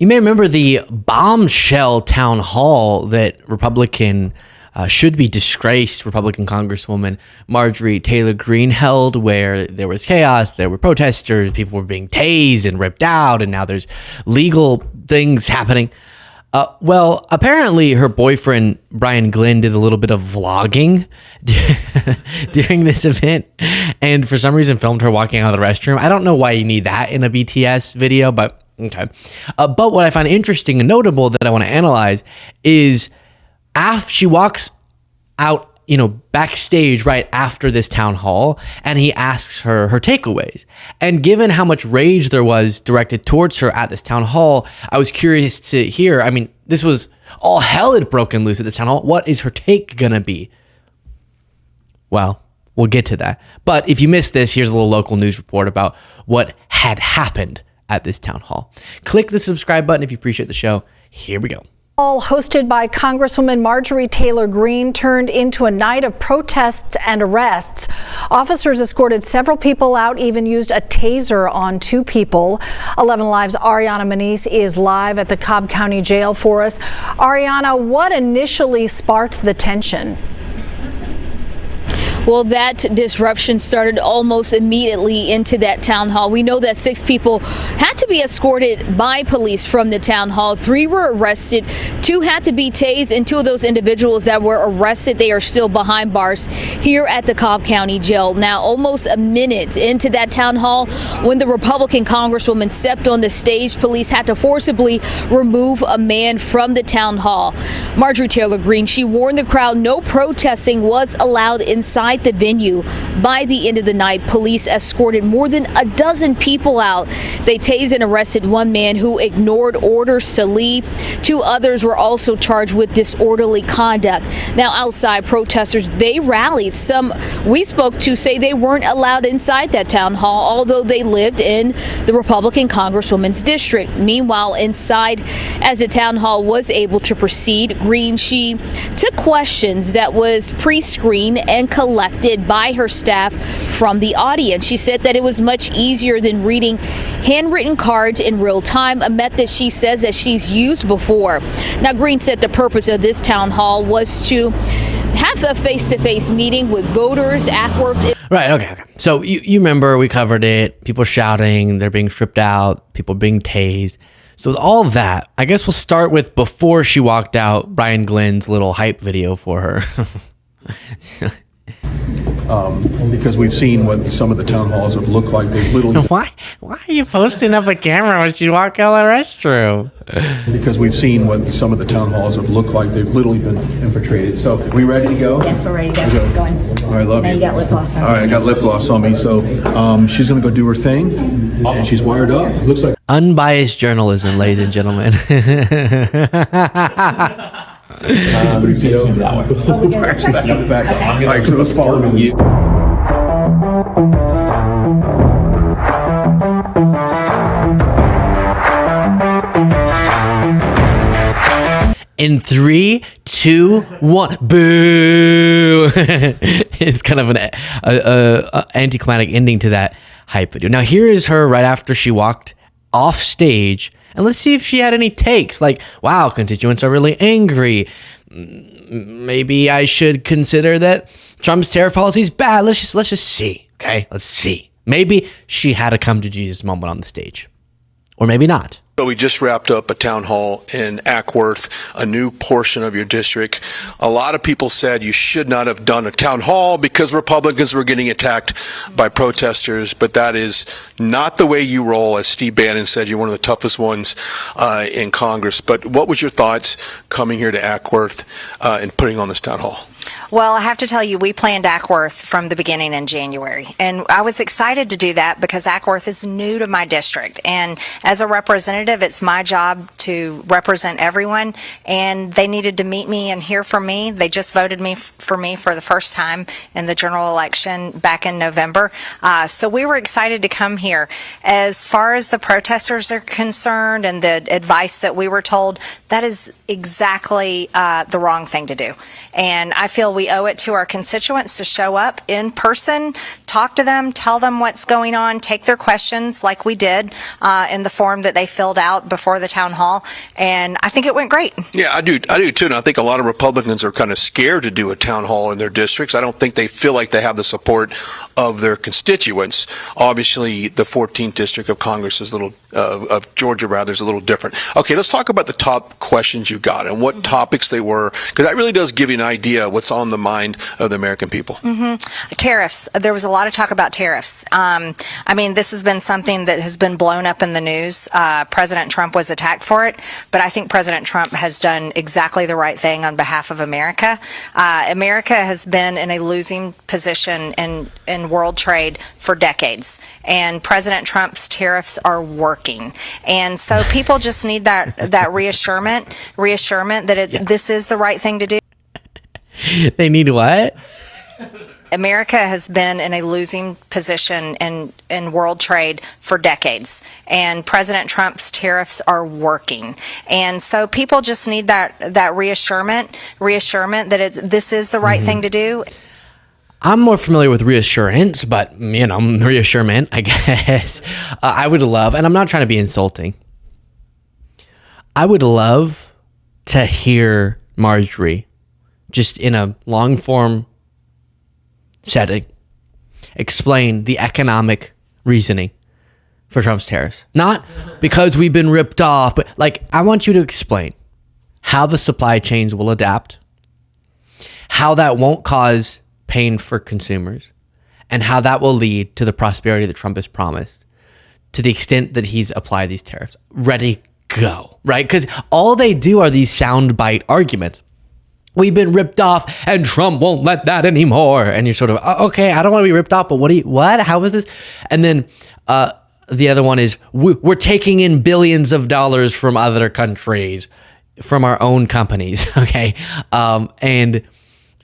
You may remember the bombshell town hall that should be disgraced Republican Congresswoman Marjorie Taylor Greene held, where there was chaos, there were protesters, people were being tased and ripped out, and now there's legal things happening. Well, apparently her boyfriend, Brian Glenn, did a little bit of vlogging during this event, and for some reason filmed her walking out of the restroom. I don't know why you need that in a BTS video, but okay. But what I find interesting and notable that I want to analyze is after she walks out, backstage right after this town hall, and he asks her takeaways. And given how much rage there was directed towards her at this town hall, I was curious to hear. I mean, this was all hell had broken loose at this town hall. What is her take gonna be? Well, we'll get to that. But if you missed this, here's a little local news report about what had happened at this town hall. Click the subscribe button if you appreciate the show. Here we go. All hosted by Congresswoman Marjorie Taylor Greene turned into a night of protests and arrests. Officers escorted several people out, even used a taser on 2 people. 11 Live's Ariana Manise is live at the Cobb County Jail for us. Ariana, what initially sparked the tension? Well, that disruption started almost immediately into that town hall. We know that 6 people had to be escorted by police from the town hall. 3 were arrested, 2 had to be tased, and 2 of those individuals that were arrested, they are still behind bars here at the Cobb County Jail. Now, almost a minute into that town hall, when the Republican Congresswoman stepped on the stage, police had to forcibly remove a man from the town hall. Marjorie Taylor Greene, she warned the crowd no protesting was allowed inside the venue. By the end of the night, police escorted more than a dozen people out. They tased and arrested 1 man who ignored orders to leave. 2 others were also charged with disorderly conduct. Now, outside, protesters, they rallied. Some we spoke to say they weren't allowed inside that town hall, although they lived in the Republican Congresswoman's district. Meanwhile, inside, as the town hall was able to proceed, Greene, she took questions that was pre-screened and collected by her staff from the audience. She said that it was much easier than reading handwritten cards in real time, a method she says that she's used before. Now, Greene said the purpose of this town hall was to have a face-to-face meeting with voters. Ackworth. Right, okay. So you remember we covered it. People shouting, they're being stripped out, people being tased. So with all that, I guess we'll start with before she walked out, Brian Glenn's little hype video for her. Because we've seen what some of the town halls have looked like. They've literally Why are you posting up a camera when she walked out of the restroom? Because we've seen what some of the town halls have looked like. They've literally been infiltrated. So, we ready to go? Yes, we're ready to go. Going. All right, love Now you. you got lip gloss on. All right, I got lip gloss on me. So, she's gonna go do her thing, and she's wired up. Looks like Unbiased journalism, ladies and gentlemen. All right, so let's follow me. In 3, 2, 1, boo! It's kind of an anticlimactic ending to that hype video. Now here is her right after she walked off stage, and let's see if she had any takes. Like, wow, constituents are really angry. Maybe I should consider that Trump's tariff policy is bad. Let's just see. Okay, let's see. Maybe she had a come to Jesus moment on the stage, or maybe not. So we just wrapped up a town hall in Ackworth, a new portion of your district. A lot of people said you should not have done a town hall because Republicans were getting attacked by protesters, but that is not the way you roll. As Steve Bannon said, you're one of the toughest ones in Congress. But what was your thoughts coming here to Ackworth and putting on this town hall? Well, I have to tell you, we planned Ackworth from the beginning in January, and I was excited to do that because Ackworth is new to my district, and as a representative, it's my job to represent everyone, and they needed to meet me and hear from me. They just voted for me for the first time in the general election back in November, so we were excited to come here. As far as the protesters are concerned and the advice that we were told, that is exactly the wrong thing to do, and I feel we owe it to our constituents to show up in person talk to them, tell them what's going on, take their questions like we did in the form that they filled out before the town hall. And I think it went great. Yeah, I do too. And I think a lot of Republicans are kind of scared to do a town hall in their districts. I don't think they feel like they have the support of their constituents. Obviously, the 14th district of Congress is a little, of Georgia rather, is a little different. Okay, let's talk about the top questions you got and what topics they were, because that really does give you an idea what's on the mind of the American people. Tariffs. There was a lot of talk about tariffs. I mean, this has been something that has been blown up in the news. President Trump was attacked for it, but I think President Trump has done exactly the right thing on behalf of America. America has been in a losing position in world trade for decades, and President Trump's tariffs are working. And so people just need that reassurance that this is the right thing to do. They need what? America has been in a losing position in world trade for decades, and President Trump's tariffs are working. And so people just need that reassurance that this is the right thing to do. I'm more familiar with reassurance, but, reassurement, I guess. I would love, and I'm not trying to be insulting, I would love to hear Marjorie, just in a long-form setting, explain the economic reasoning for Trump's tariffs. Not because we've been ripped off, but I want you to explain how the supply chains will adapt, how that won't cause pain for consumers, and how that will lead to the prosperity that Trump has promised to the extent that he's applied these tariffs. Ready, go, right? Because all they do are these soundbite arguments. We've been ripped off and Trump won't let that anymore. And you're sort of, okay, I don't want to be ripped off, but what? How is this? And then the other one is we're taking in billions of dollars from other countries, from our own companies. Okay. And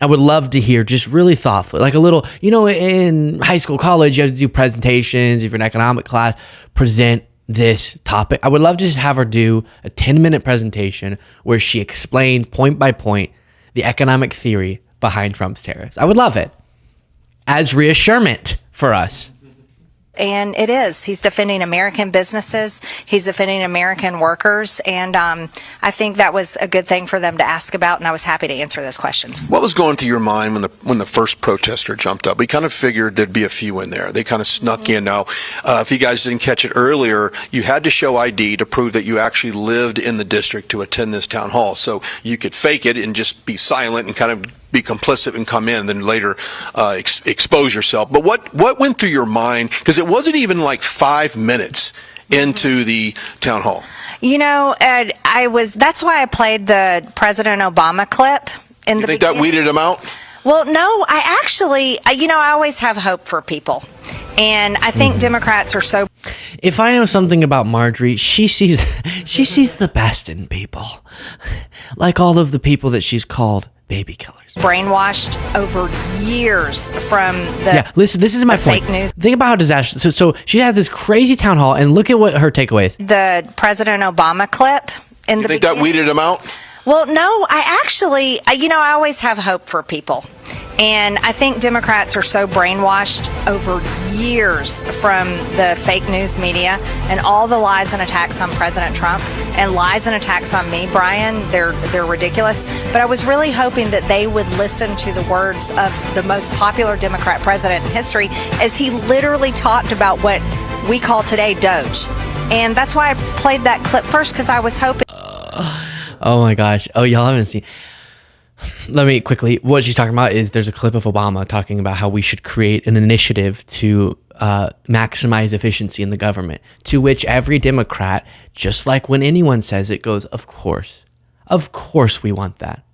I would love to hear just really thoughtfully, like a little, in high school, college, you have to do presentations. If you're in economic class, present this topic. I would love to just have her do a 10-minute presentation where she explains point by point the economic theory behind Trump's tariffs. I would love it as reassurement for us. And it is. He's defending American businesses. He's defending American workers. And I think that was a good thing for them to ask about, and I was happy to answer those questions. What was going through your mind when the first protester jumped up? We kind of figured there'd be a few in there. They kind of snuck in. Now, if you guys didn't catch it earlier, you had to show ID to prove that you actually lived in the district to attend this town hall. So you could fake it and just be silent and kind of be complicit and come in and then later expose yourself. But what went through your mind? Because it wasn't even like 5 minutes into the town hall. Ed, that's why I played the President Obama clip in the beginning. You think that weeded him out? Well, no, I actually, I always have hope for people. And I think Democrats are so... If I know something about Marjorie, she sees the best in people. Like all of the people that she's called baby killers. Brainwashed over years from the listen, this is my point. Fake news. Think about how disastrous. So she had this crazy town hall, and look at what her takeaway is. The President Obama clip in the beginning. You think that weeded him out? Well, no, I actually, I always have hope for people. And I think Democrats are so brainwashed over years from the fake news media and all the lies and attacks on President Trump and lies and attacks on me, Brian. They're ridiculous. But I was really hoping that they would listen to the words of the most popular Democrat president in history as he literally talked about what we call today Doge. And that's why I played that clip first, because I was hoping. Oh my gosh. Oh, y'all haven't seen. Let me quickly, what she's talking about is there's a clip of Obama talking about how we should create an initiative to maximize efficiency in the government, to which every Democrat, just like when anyone says it, goes, of course we want that.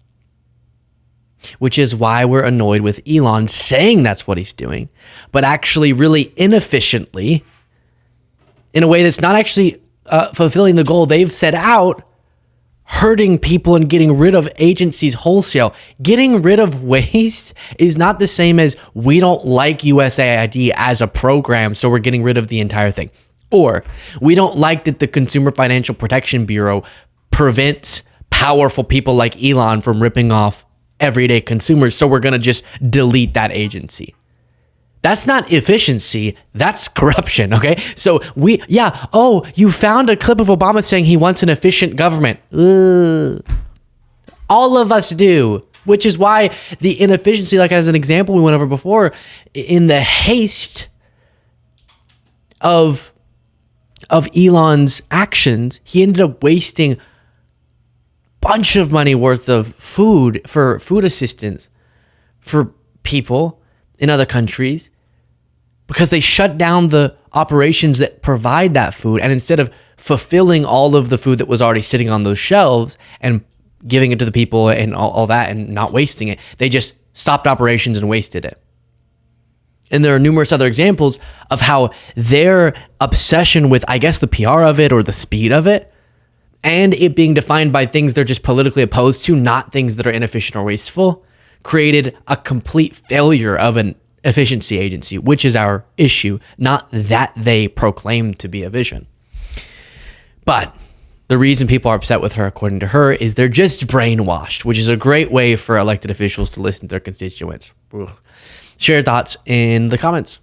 Which is why we're annoyed with Elon saying that's what he's doing, but actually really inefficiently, in a way that's not actually fulfilling the goal they've set out, hurting people and getting rid of agencies wholesale. Getting rid of waste is not the same as we don't like USAID as a program, so we're getting rid of the entire thing. Or we don't like that the Consumer Financial Protection Bureau prevents powerful people like Elon from ripping off everyday consumers, so we're going to just delete that agency. That's not efficiency. That's corruption. Okay. So you found a clip of Obama saying he wants an efficient government. Ugh. All of us do, which is why the inefficiency, like as an example we went over before, in the haste of Elon's actions, he ended up wasting a bunch of money worth of food for food assistance for people in other countries because they shut down the operations that provide that food. And instead of fulfilling all of the food that was already sitting on those shelves and giving it to the people and all that and not wasting it, they just stopped operations and wasted it. And there are numerous other examples of how their obsession with, I guess, the PR of it or the speed of it, and it being defined by things they're just politically opposed to, not things that are inefficient or wasteful, created a complete failure of an efficiency agency, which is our issue, not that they proclaim to be a vision. But the reason people are upset with her, according to her, is they're just brainwashed, which is a great way for elected officials to listen to their constituents. Ugh. Share your thoughts in the comments.